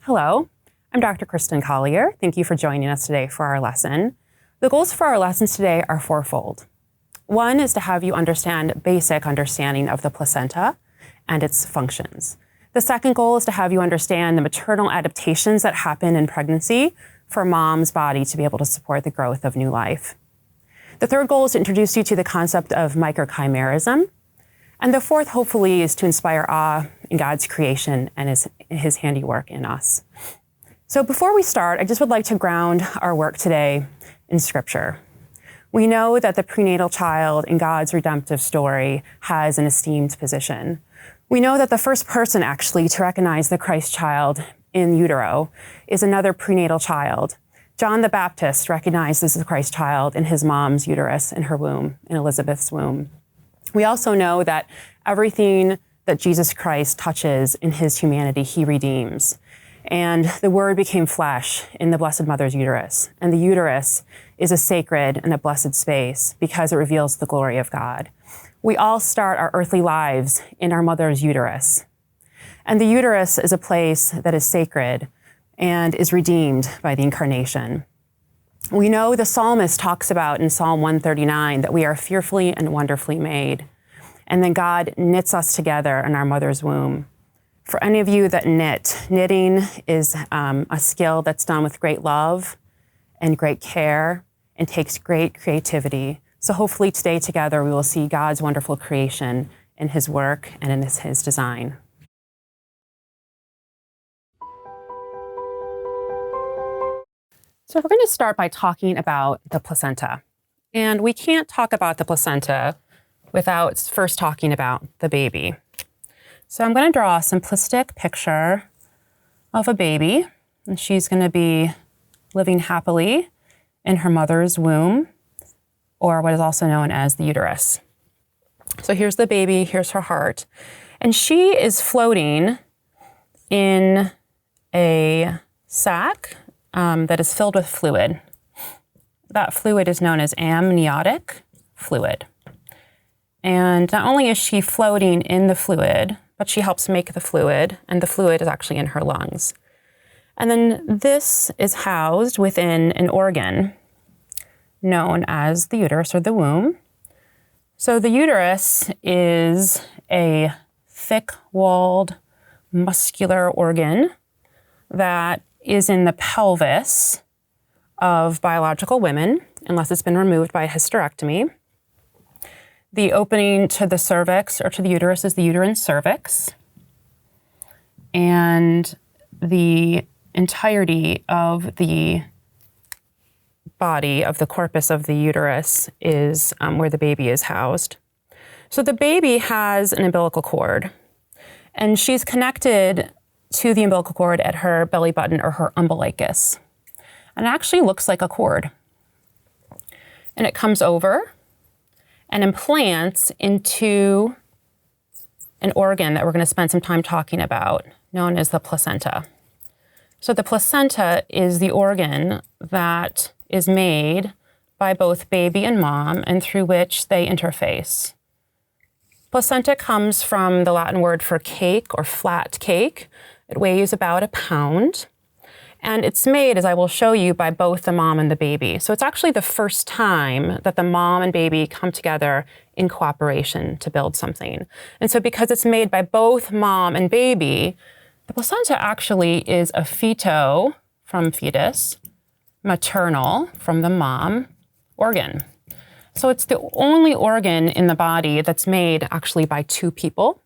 Hello, I'm Dr. Kristin Collier. Thank you for joining us today for our lesson. The goals for our lessons today are fourfold. One is to have you understand basic understanding of the placenta and its functions. The second goal is to have you understand the maternal adaptations that happen in pregnancy for mom's body to be able to support the growth of new life. The third goal is to introduce you to the concept of microchimerism. And the fourth, hopefully, is to inspire awe in God's creation and his handiwork in us. So before we start, I just would like to ground our work today in Scripture. We know that the prenatal child in God's redemptive story has an esteemed position. We know that the first person actually to recognize the Christ child in utero is another prenatal child. John the Baptist recognizes the Christ child in his mom's uterus in her womb, in Elizabeth's womb. We also know that everything that Jesus Christ touches in his humanity, he redeems. And the Word became flesh in the Blessed Mother's uterus. And the uterus is a sacred and a blessed space because it reveals the glory of God. We all start our earthly lives in our mother's uterus. And the uterus is a place that is sacred and is redeemed by the incarnation. We know the psalmist talks about in Psalm 139 that we are fearfully and wonderfully made. And then God knits us together in our mother's womb. For any of you that knitting is a skill that's done with great love and great care and takes great creativity. So hopefully today together we will see God's wonderful creation in his work and in his design. So we're going to start by talking about the placenta. And we can't talk about the placenta without first talking about the baby. So I'm going to draw a simplistic picture of a baby, and she's going to be living happily in her mother's womb, or what is also known as the uterus. So here's the baby, here's her heart, and she is floating in a sac that is filled with fluid. That fluid is known as amniotic fluid. And not only is she floating in the fluid, but she helps make the fluid, and the fluid is actually in her lungs. And then this is housed within an organ known as the uterus or the womb. So the uterus is a thick-walled, muscular organ that is in the pelvis of biological women, unless it's been removed by a hysterectomy. The opening to the cervix or to the uterus is the uterine cervix. And the entirety of the body of the corpus of the uterus is where the baby is housed. So the baby has an umbilical cord, and she's connected to the umbilical cord at her belly button or her umbilicus. And it actually looks like a cord. And it comes over and implants into an organ that we're going to spend some time talking about, known as the placenta. So the placenta is the organ that is made by both baby and mom and through which they interface. Placenta comes from the Latin word for cake or flat cake. It weighs about 1 pound. And it's made, as I will show you, by both the mom and the baby. So it's actually the first time that the mom and baby come together in cooperation to build something. And so because it's made by both mom and baby, the placenta actually is a feto from fetus, maternal from the mom organ. So it's the only organ in the body that's made actually by two people.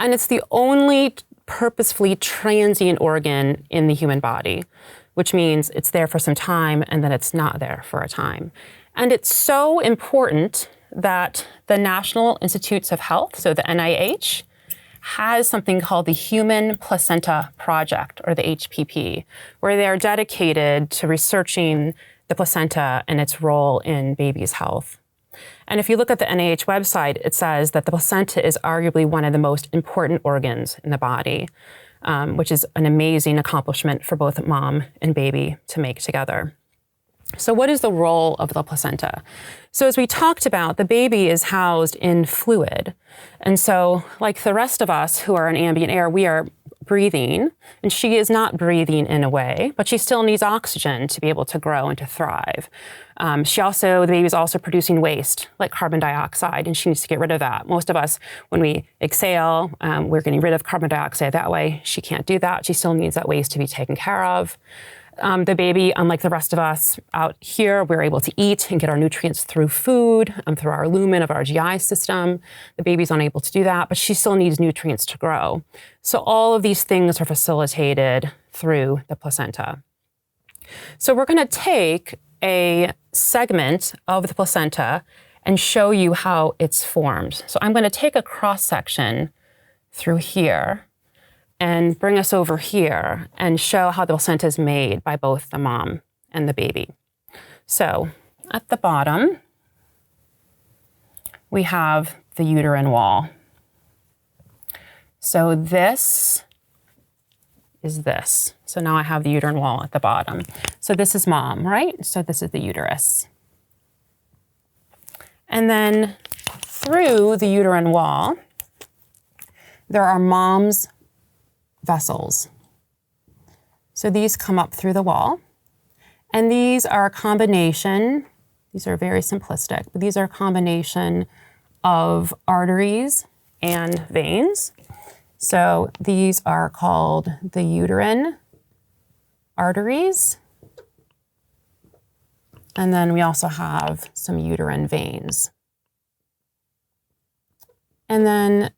And it's the only purposefully transient organ in the human body, which means it's there for some time and then it's not there for a time. And it's so important that the National Institutes of Health, so the NIH, has something called the Human Placenta Project, or the HPP, where they are dedicated to researching the placenta and its role in babies' health. And if you look at the NIH website, it says that the placenta is arguably one of the most important organs in the body, which is an amazing accomplishment for both mom and baby to make together. So what is the role of the placenta? So as we talked about, the baby is housed in fluid. And so like the rest of us who are in ambient air, we are breathing, and she is not breathing in a way, but she still needs oxygen to be able to grow and to thrive. The baby is also producing waste, like carbon dioxide, and she needs to get rid of that. Most of us, when we exhale, we're getting rid of carbon dioxide that way. She can't do that. She still needs that waste to be taken care of. The baby, unlike the rest of us out here, we're able to eat and get our nutrients through food, through our lumen of our GI system. The baby's unable to do that, but she still needs nutrients to grow. So all of these things are facilitated through the placenta. So we're going to take a segment of the placenta and show you how it's formed. So I'm going to take a cross section through here and bring us over here and show how the placenta is made by both the mom and the baby. So at the bottom, we have the uterine wall. So this is this. So now I have the uterine wall at the bottom. So this is mom, right? So this is the uterus. And then through the uterine wall, there are mom's vessels. So these come up through the wall, and these are a combination, these are very simplistic, but these are a combination of arteries and veins. So these are called the uterine arteries, and then we also have some uterine veins. And then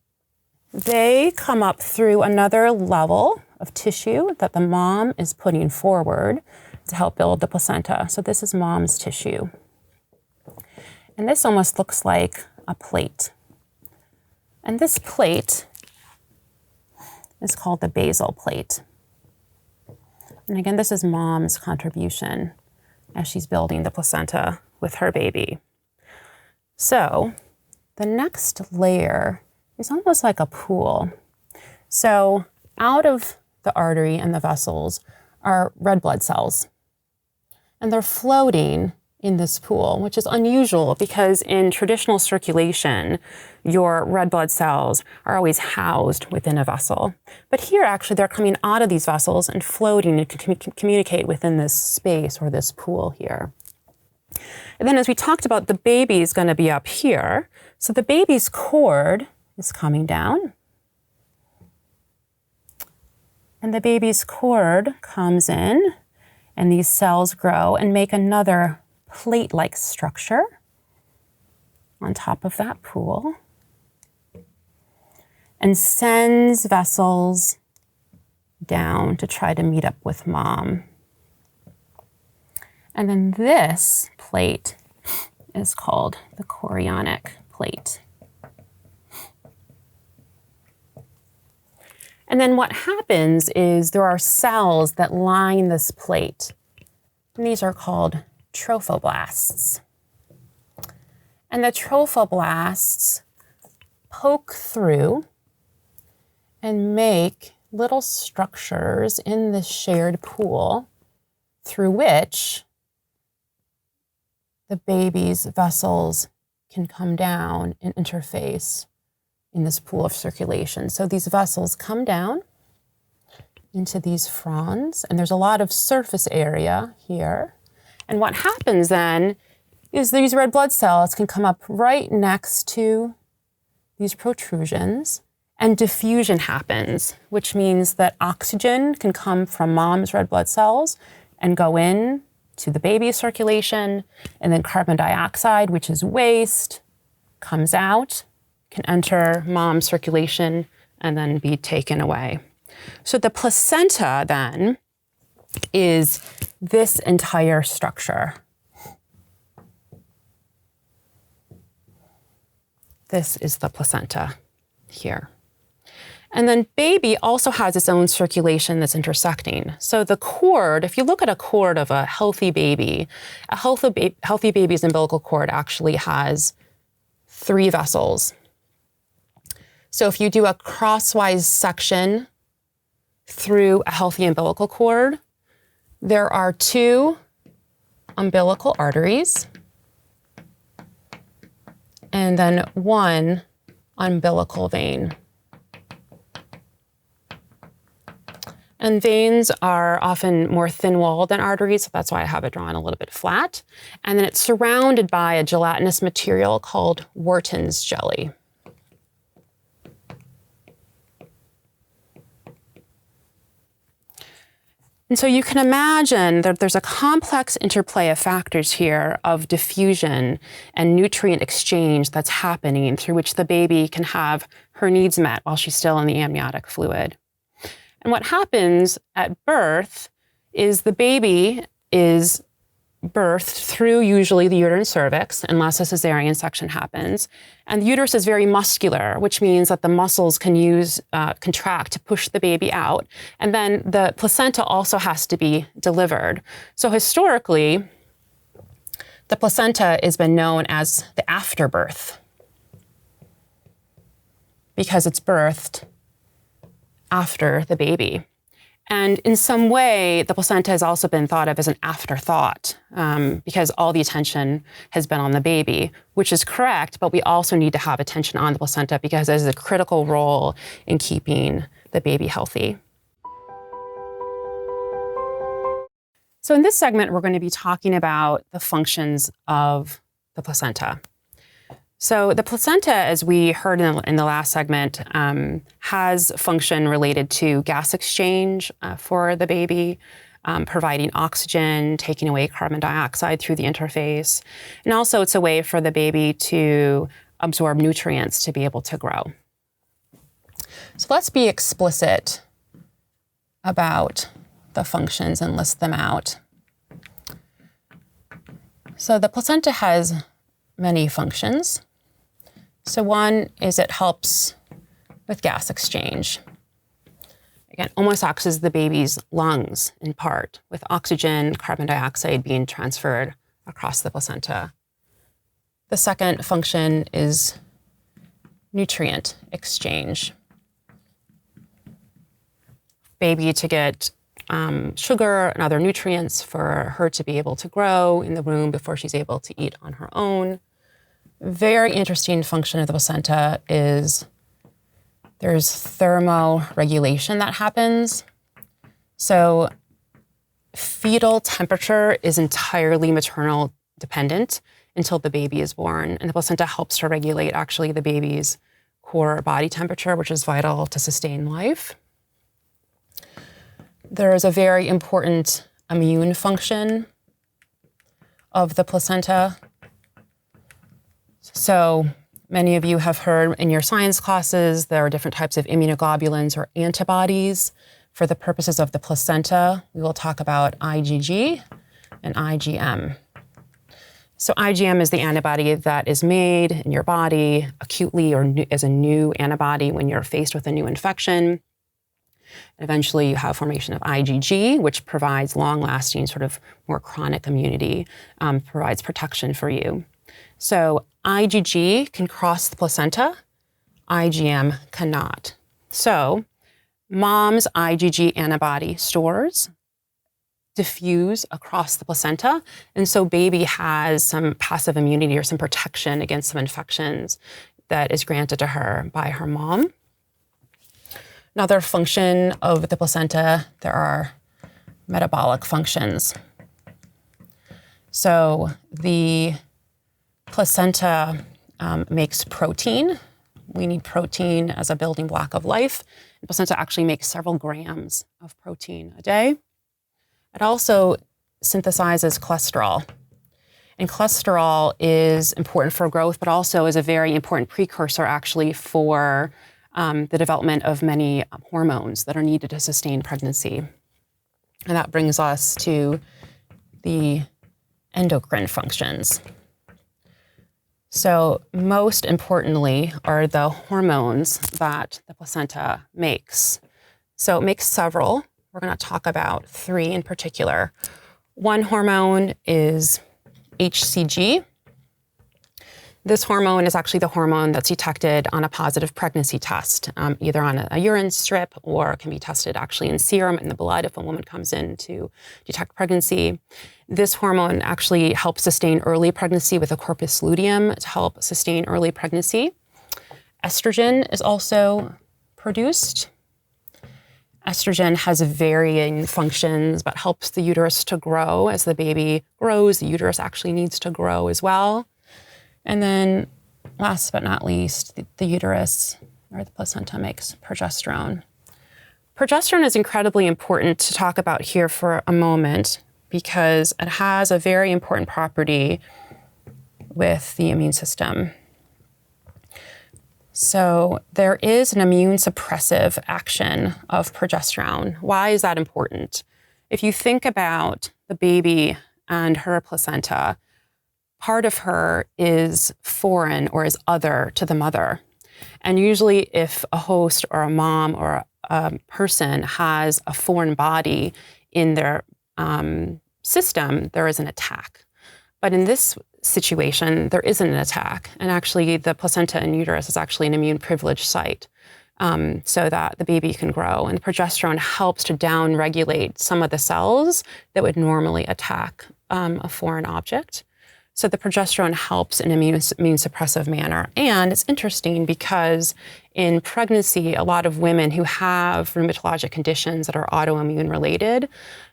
they come up through another level of tissue that the mom is putting forward to help build the placenta. So this is mom's tissue. And this almost looks like a plate. And this plate is called the basal plate. And again, this is mom's contribution as she's building the placenta with her baby. So the next layer is almost like a pool. So out of the artery and the vessels are red blood cells. And they're floating in this pool, which is unusual because in traditional circulation, your red blood cells are always housed within a vessel. But here, actually, they're coming out of these vessels and floating and can communicate within this space or this pool here. And then as we talked about, the baby is going to be up here. So the baby's cord is coming down. And the baby's cord comes in, and these cells grow and make another plate-like structure on top of that pool and sends vessels down to try to meet up with mom. And then this plate is called the chorionic plate. And then what happens is there are cells that line this plate, and these are called trophoblasts. And the trophoblasts poke through and make little structures in this shared pool through which the baby's vessels can come down and interface in this pool of circulation. So these vessels come down into these fronds, and there's a lot of surface area here. And what happens then is these red blood cells can come up right next to these protrusions, and diffusion happens, which means that oxygen can come from mom's red blood cells and go in to the baby's circulation, and then carbon dioxide, which is waste, comes out, can enter mom's circulation, and then be taken away. So the placenta then is this entire structure. This is the placenta here. And then baby also has its own circulation that's intersecting. So the cord, if you look at a cord of a healthy baby's umbilical cord actually has 3 vessels. So if you do a crosswise section through a healthy umbilical cord, there are 2 umbilical arteries and then 1 umbilical vein. And veins are often more thin-walled than arteries, so that's why I have it drawn a little bit flat. And then it's surrounded by a gelatinous material called Wharton's jelly. And so you can imagine that there's a complex interplay of factors here of diffusion and nutrient exchange that's happening through which the baby can have her needs met while she's still in the amniotic fluid. And what happens at birth is the baby is birthed through usually the uterine cervix, unless a cesarean section happens. And the uterus is very muscular, which means that the muscles can contract to push the baby out. And then the placenta also has to be delivered. So historically, the placenta has been known as the afterbirth because it's birthed after the baby. And in some way, the placenta has also been thought of as an afterthought because all the attention has been on the baby, which is correct, but we also need to have attention on the placenta because it has a critical role in keeping the baby healthy. So in this segment, we're going to be talking about the functions of the placenta. So the placenta, as we heard in the last segment, has function related to gas exchange for the baby, providing oxygen, taking away carbon dioxide through the interface. And also it's a way for the baby to absorb nutrients to be able to grow. So let's be explicit about the functions and list them out. So the placenta has many functions. So one is it helps with gas exchange. Again, almost acts as the baby's lungs in part, with oxygen, carbon dioxide being transferred across the placenta. The second function is nutrient exchange. Baby to get sugar and other nutrients for her to be able to grow in the womb before she's able to eat on her own. Very interesting function of the placenta is there's thermoregulation that happens. So fetal temperature is entirely maternal dependent until the baby is born. And the placenta helps to regulate actually the baby's core body temperature, which is vital to sustain life. There is a very important immune function of the placenta. So many of you have heard in your science classes, there are different types of immunoglobulins or antibodies. For the purposes of the placenta, we will talk about IgG and IgM. So IgM is the antibody that is made in your body acutely or as a new antibody when you're faced with a new infection. Eventually, you have formation of IgG, which provides long-lasting, sort of more chronic immunity, provides protection for you. So IgG can cross the placenta, IgM cannot. So mom's IgG antibody stores diffuse across the placenta, and so baby has some passive immunity or some protection against some infections that is granted to her by her mom. Another function of the placenta, there are metabolic functions. So the placenta makes protein. We need protein as a building block of life. The placenta actually makes several grams of protein a day. It also synthesizes cholesterol. And cholesterol is important for growth, but also is a very important precursor actually for the development of many hormones that are needed to sustain pregnancy. And that brings us to the endocrine functions. So most importantly are the hormones that the placenta makes. So it makes several. We're going to talk about three in particular. One hormone is HCG. This hormone is actually the hormone that's detected on a positive pregnancy test, either on a urine strip or can be tested actually in serum in the blood if a woman comes in to detect pregnancy. This hormone actually helps sustain early pregnancy with a corpus luteum to help sustain early pregnancy. Estrogen is also produced. Estrogen has varying functions, but helps the uterus to grow. As the baby grows, the uterus actually needs to grow as well. And then last but not least, the uterus or the placenta makes progesterone. Progesterone is incredibly important to talk about here for a moment because it has a very important property with the immune system. So there is an immune suppressive action of progesterone. Why is that important? If you think about the baby and her placenta, part of her is foreign or is other to the mother. And usually if a host or a mom or a person has a foreign body in their system, there is an attack. But in this situation, there isn't an attack. And actually, the placenta and uterus is actually an immune privileged site so that the baby can grow. And progesterone helps to downregulate some of the cells that would normally attack a foreign object. So the progesterone helps in an immune suppressive manner. And it's interesting because in pregnancy, a lot of women who have rheumatologic conditions that are autoimmune related,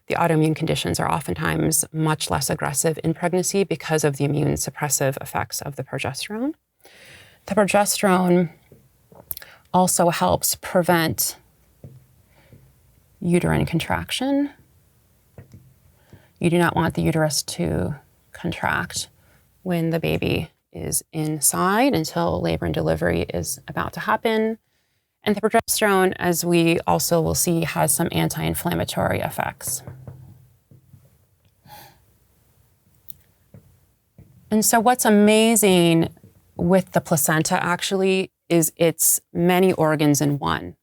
the autoimmune conditions are oftentimes much less aggressive in pregnancy because of the immune suppressive effects of the progesterone. The progesterone also helps prevent uterine contraction. You do not want the uterus to contract when the baby is inside until labor and delivery is about to happen. And the progesterone, as we also will see, has some anti-inflammatory effects. And so what's amazing with the placenta actually is it's many organs in one.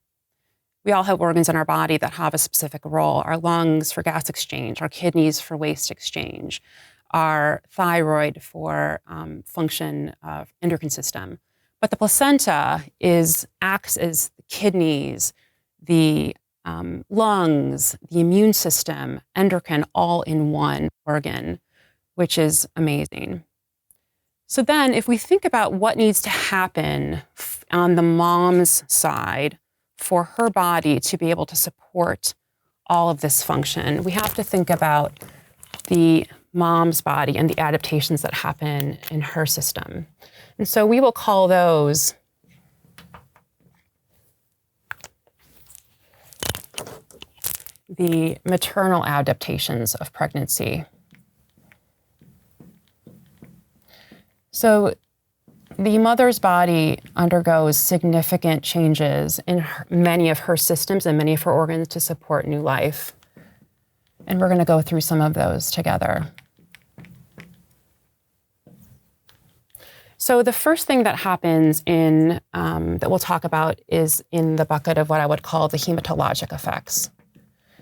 We all have organs in our body that have a specific role. Our lungs for gas exchange, our kidneys for waste exchange, our thyroid for function of endocrine system. But the placenta acts as the kidneys, the lungs, the immune system, endocrine, all in one organ, which is amazing. So then if we think about what needs to happen on the mom's side for her body to be able to support all of this function, we have to think about the mom's body and the adaptations that happen in her system. And so we will call those the maternal adaptations of pregnancy. So the mother's body undergoes significant changes in many of her systems and many of her organs to support new life. And we're going to go through some of those together. So the first thing that happens that we'll talk about is in the bucket of what I would call the hematologic effects.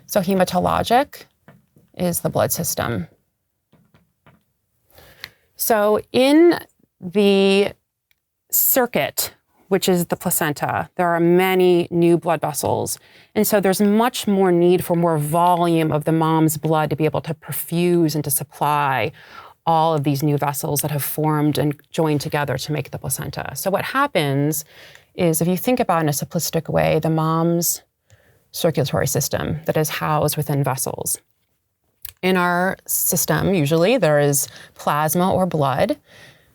So hematologic is the blood system. So in the circuit, which is the placenta, there are many new blood vessels. And so there's much more need for more volume of the mom's blood to be able to perfuse and to supply all of these new vessels that have formed and joined together to make the placenta. So what happens is, if you think about it in a simplistic way, the mom's circulatory system that is housed within vessels. In our system, usually, there is plasma or blood.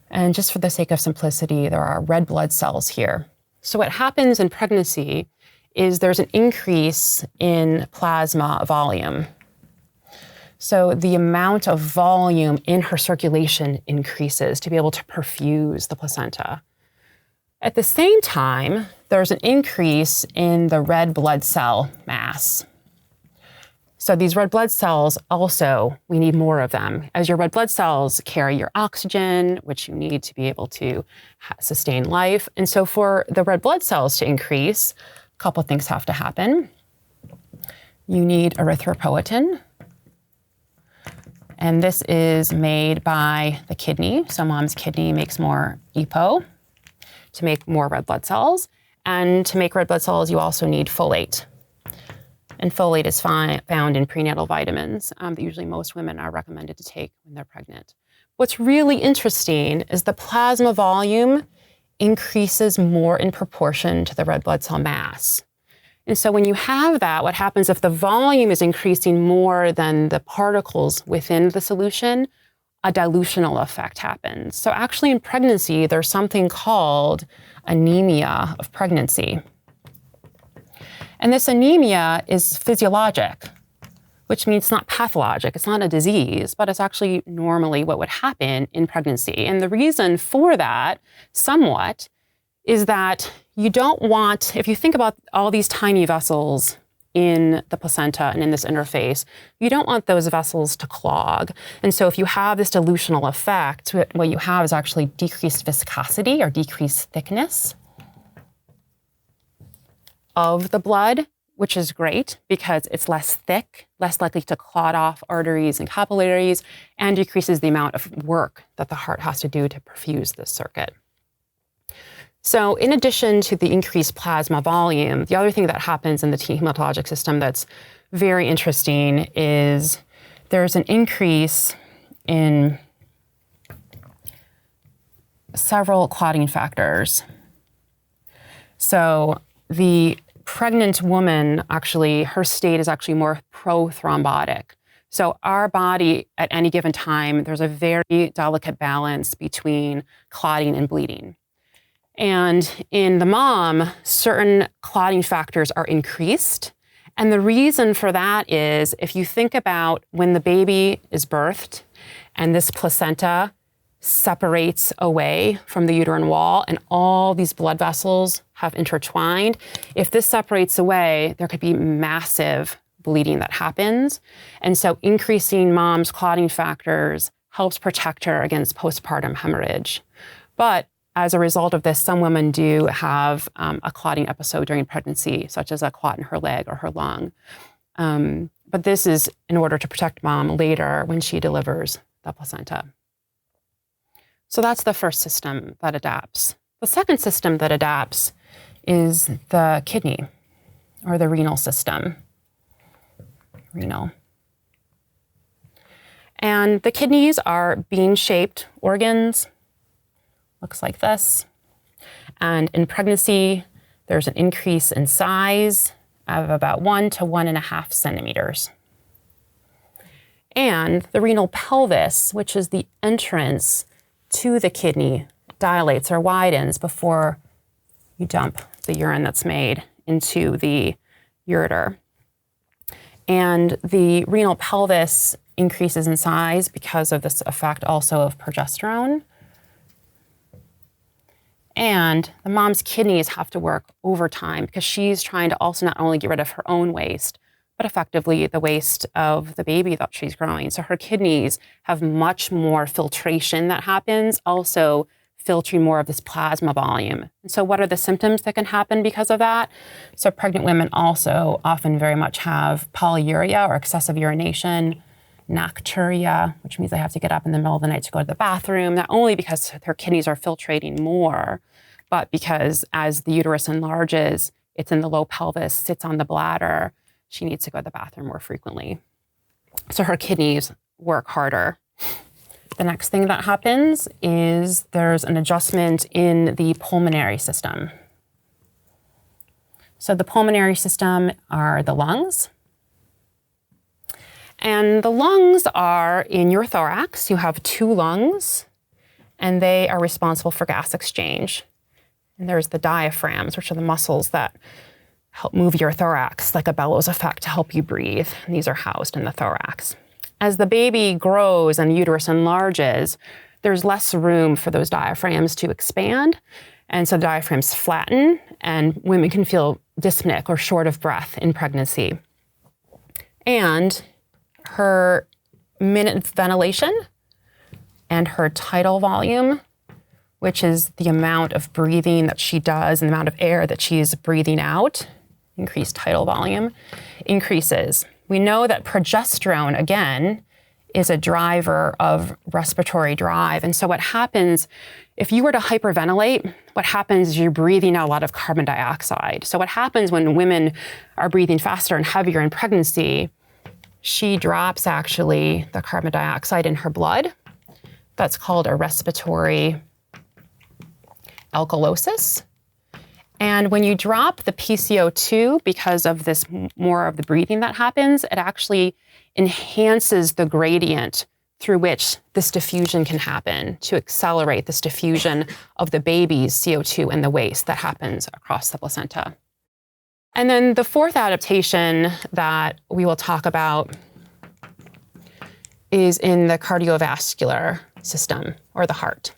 And just for the sake of simplicity, there are red blood cells here. So what happens in pregnancy is there's an increase in plasma volume. So the amount of volume in her circulation increases to be able to perfuse the placenta. At the same time, there's an increase in the red blood cell mass. So these red blood cells also, we need more of them. As your red blood cells carry your oxygen, which you need to be able to sustain life. And so for the red blood cells to increase, a couple things have to happen. You need erythropoietin. And this is made by the kidney. So mom's kidney makes more EPO to make more red blood cells. And to make red blood cells, you also need folate. And folate is found in prenatal vitamins that usually most women are recommended to take when they're pregnant. What's really interesting is the plasma volume increases more in proportion to the red blood cell mass. And so when you have that, what happens if the volume is increasing more than the particles within the solution, a dilutional effect happens. So actually in pregnancy, there's something called anemia of pregnancy. And this anemia is physiologic, which means it's not pathologic, it's not a disease, but it's actually normally what would happen in pregnancy. And the reason for that, somewhat, is that you don't want, if you think about all these tiny vessels in the placenta and in this interface, you don't want those vessels to clog. And so if you have this dilutional effect, what you have is actually decreased viscosity or decreased thickness of the blood, which is great because it's less thick, less likely to clot off arteries and capillaries, and decreases the amount of work that the heart has to do to perfuse this circuit. So in addition to the increased plasma volume, the other thing that happens in the T hematologic system that's very interesting is there's an increase in several clotting factors. So the pregnant woman, actually, her state is actually more prothrombotic. So our body, at any given time, there's a very delicate balance between clotting and bleeding. And in the mom, certain clotting factors are increased. And the reason for that is if you think about when the baby is birthed and this placenta separates away from the uterine wall and all these blood vessels have intertwined, if this separates away, there could be massive bleeding that happens. And so increasing mom's clotting factors helps protect her against postpartum hemorrhage. But as a result of this, some women do have a clotting episode during pregnancy, such as a clot in her leg or her lung. But this is in order to protect mom later when she delivers the placenta. So that's the first system that adapts. The second system that adapts is the kidney or the renal system. Renal. And the kidneys are bean-shaped organs. Looks like this. And in pregnancy, there's an increase in size of about 1 to 1.5 centimeters. And the renal pelvis, which is the entrance to the kidney, dilates or widens before you dump the urine that's made into the ureter. And the renal pelvis increases in size because of this effect also of progesterone. And the mom's kidneys have to work overtime because she's trying to also not only get rid of her own waste, but effectively the waste of the baby that she's growing. So her kidneys have much more filtration that happens, also filtering more of this plasma volume. And so what are the symptoms that can happen because of that? So pregnant women also often very much have polyuria or excessive urination, nocturia, which means they have to get up in the middle of the night to go to the bathroom, not only because their kidneys are filtrating more, but because as the uterus enlarges, it's in the low pelvis, sits on the bladder, she needs to go to the bathroom more frequently. So her kidneys work harder. The next thing that happens is there's an adjustment in the pulmonary system. So the pulmonary system are the lungs. And the lungs are in your thorax. You have 2 lungs, and they are responsible for gas exchange. And there's the diaphragms, which are the muscles that help move your thorax, like a bellows effect to help you breathe. And these are housed in the thorax. As the baby grows and the uterus enlarges, there's less room for those diaphragms to expand. And so the diaphragms flatten, and women can feel dyspneic or short of breath in pregnancy. And her minute ventilation and her tidal volume, which is the amount of breathing that she does and the amount of air that she's breathing out, increased tidal volume, increases. We know that progesterone, again, is a driver of respiratory drive. And so what happens, if you were to hyperventilate, what happens is you're breathing out a lot of carbon dioxide. So what happens when women are breathing faster and heavier in pregnancy, she drops actually the carbon dioxide in her blood. That's called a respiratory alkalosis. And when you drop the PCO2, because of this more of the breathing that happens, it actually enhances the gradient through which this diffusion can happen to accelerate this diffusion of the baby's CO2 and the waste that happens across the placenta. And then the fourth adaptation that we will talk about is in the cardiovascular system, or the heart.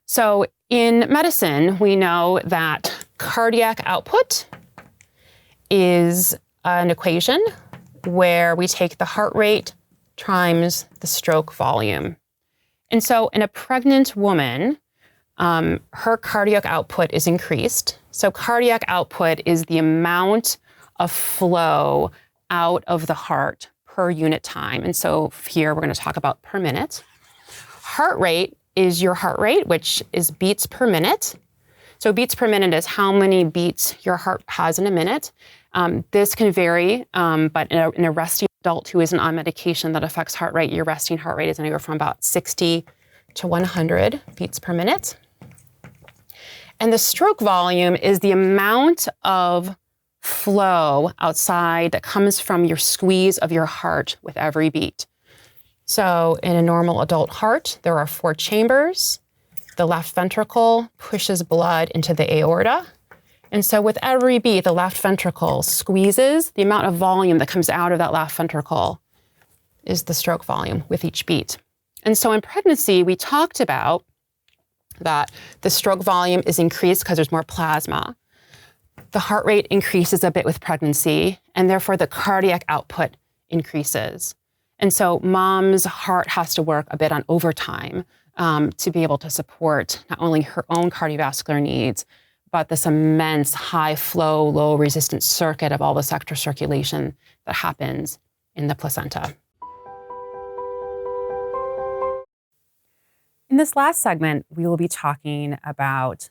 So in medicine, we know that cardiac output is an equation where we take the heart rate times the stroke volume. And so in a pregnant woman, her cardiac output is increased. So cardiac output is the amount of flow out of the heart per unit time. And so here we're going to talk about per minute. Heart rate is your heart rate, which is beats per minute. So beats per minute is how many beats your heart has in a minute. This can vary, but in a resting adult who isn't on medication that affects heart rate, your resting heart rate is anywhere from about 60 to 100 beats per minute. And the stroke volume is the amount of flow outside that comes from your squeeze of your heart with every beat. So in a normal adult heart, there are 4 chambers. The left ventricle pushes blood into the aorta. And so with every beat, the left ventricle squeezes. The amount of volume that comes out of that left ventricle is the stroke volume with each beat. And so in pregnancy, we talked about that the stroke volume is increased because there's more plasma. The heart rate increases a bit with pregnancy, and therefore the cardiac output increases. And so mom's heart has to work a bit on overtime to be able to support not only her own cardiovascular needs, but this immense high flow, low resistance circuit of all this extra circulation that happens in the placenta. In this last segment, we will be talking about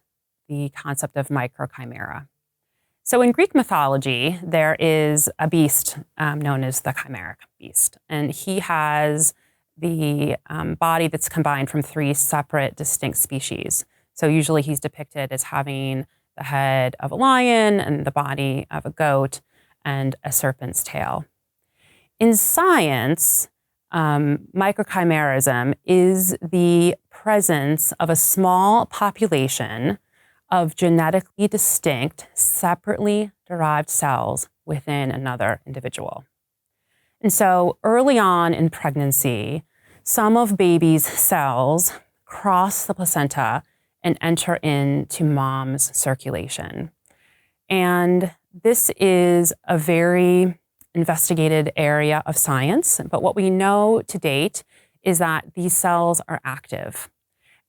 the concept of microchimera. So in Greek mythology, there is a beast known as the chimeric beast, and he has the body that's combined from 3 separate, distinct species. So usually he's depicted as having the head of a lion and the body of a goat and a serpent's tail. In science, microchimerism is the presence of a small population of genetically distinct, separately derived cells within another individual. And so early on in pregnancy, some of baby's cells cross the placenta and enter into mom's circulation. And this is a very investigated area of science, but what we know to date is that these cells are active.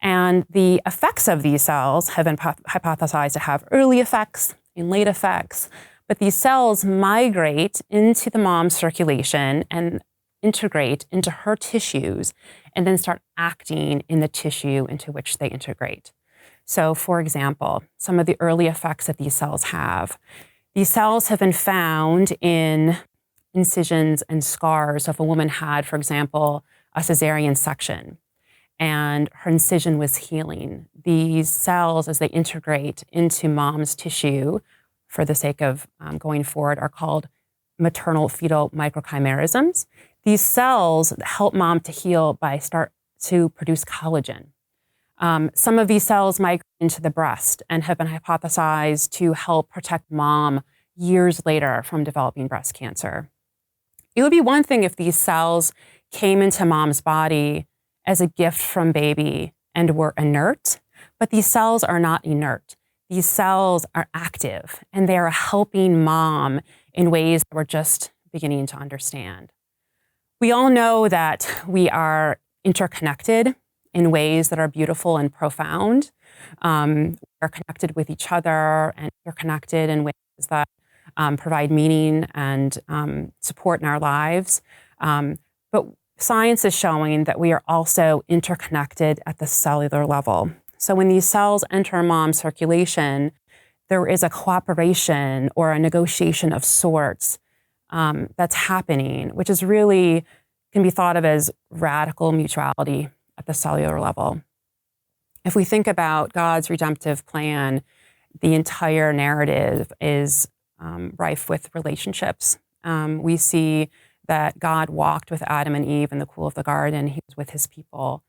And the effects of these cells have been hypothesized to have early effects and late effects, but these cells migrate into the mom's circulation and integrate into her tissues and then start acting in the tissue into which they integrate. So for example, some of the early effects that these cells have been found in incisions and scars. So if a woman had, for example, a cesarean section and her incision was healing, these cells, as they integrate into mom's tissue for the sake of going forward, are called maternal fetal microchimerisms. These cells help mom to heal by start to produce collagen. Some of these cells migrate into the breast and have been hypothesized to help protect mom years later from developing breast cancer. It would be one thing if these cells came into mom's body as a gift from baby and were inert, but these cells are not inert. These cells are active, and they are helping mom in ways that we're just beginning to understand. We all know that we are interconnected in ways that are beautiful and profound. We're connected with each other, and we're connected in ways that provide meaning and support in our lives. But science is showing that we are also interconnected at the cellular level. So when these cells enter mom's circulation, there is a cooperation or a negotiation of sorts that's happening, which is really can be thought of as radical mutuality at the cellular level. If we think about God's redemptive plan, the entire narrative is rife with relationships. We see that God walked with Adam and Eve in the cool of the garden. He was with his people.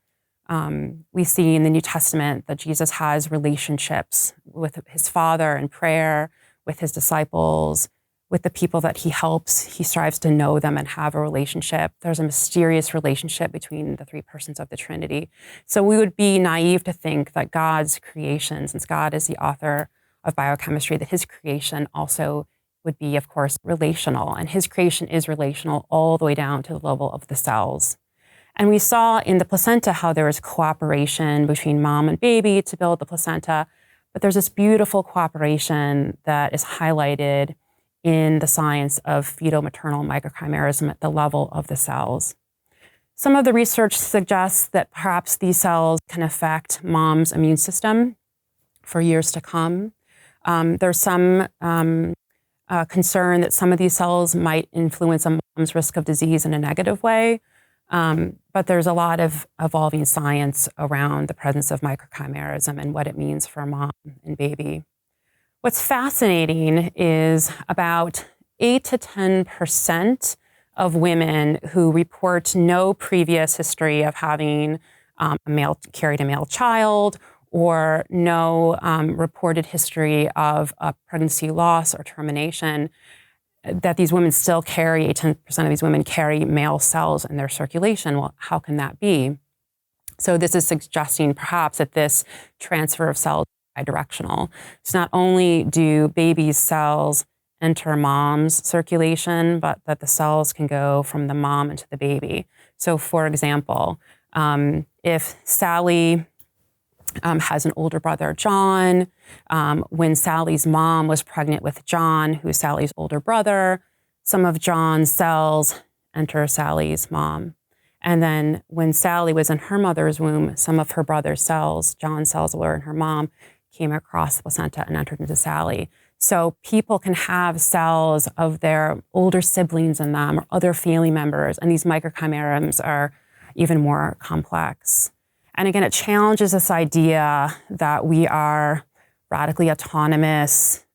We see in the New Testament that Jesus has relationships with his Father in prayer, with his disciples, with the people that he helps. He strives to know them and have a relationship. There's a mysterious relationship between the three persons of the Trinity. So we would be naive to think that God's creation, since God is the author of biochemistry, that his creation also would be, of course, relational. And his creation is relational all the way down to the level of the cells. And we saw in the placenta how there was cooperation between mom and baby to build the placenta, but there's this beautiful cooperation that is highlighted in the science of fetal-maternal microchimerism at the level of the cells. Some of the research suggests that perhaps these cells can affect mom's immune system for years to come. There's some concern that some of these cells might influence a mom's risk of disease in a negative way. But there's a lot of evolving science around the presence of microchimerism and what it means for mom and baby. What's fascinating is about 8 to 10% of women who report no previous history of having carried a male child or no reported history of a pregnancy loss or termination, that these women still carry, 10% of these women carry male cells in their circulation. Well, how can that be? So this is suggesting perhaps that this transfer of cells is bidirectional. So not only do baby's cells enter mom's circulation, but that the cells can go from the mom into the baby. So for example, if Sally has an older brother, John. When Sally's mom was pregnant with John, who's Sally's older brother, some of John's cells enter Sally's mom. And then when Sally was in her mother's womb, some of her brother's cells, John's cells were in her mom, came across the placenta and entered into Sally. So people can have cells of their older siblings in them or other family members, and these microchimerisms are even more complex. And again, it challenges this idea that we are radically autonomous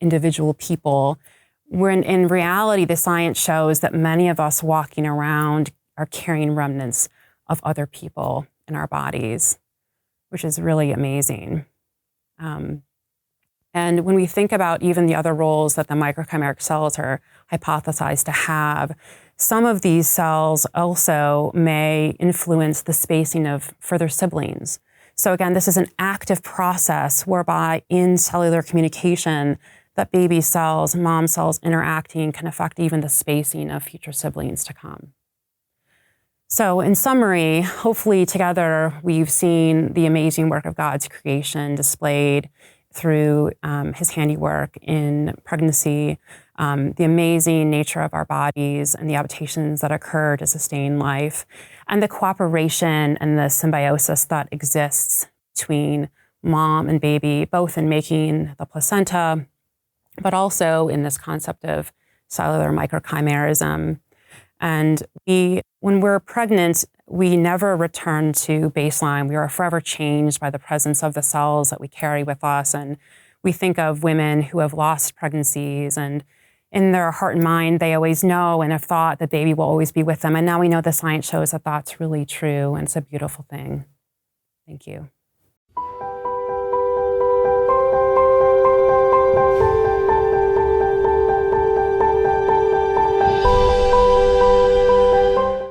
individual people, when in reality, the science shows that many of us walking around are carrying remnants of other people in our bodies, which is really amazing. And when we think about even the other roles that the microchimeric cells are hypothesized to have, some of these cells also may influence the spacing of further siblings. So again, this is an active process whereby in cellular communication, that baby cells, mom cells interacting can affect even the spacing of future siblings to come. So in summary, hopefully together we've seen the amazing work of God's creation displayed through his handiwork in pregnancy, the amazing nature of our bodies and the adaptations that occur to sustain life, and the cooperation and the symbiosis that exists between mom and baby, both in making the placenta, but also in this concept of cellular microchimerism. And when we're pregnant, we never return to baseline. We are forever changed by the presence of the cells that we carry with us. And we think of women who have lost pregnancies, and in their heart and mind, they always know and have thought that baby will always be with them. And now we know the science shows that that's really true, and it's a beautiful thing. Thank you.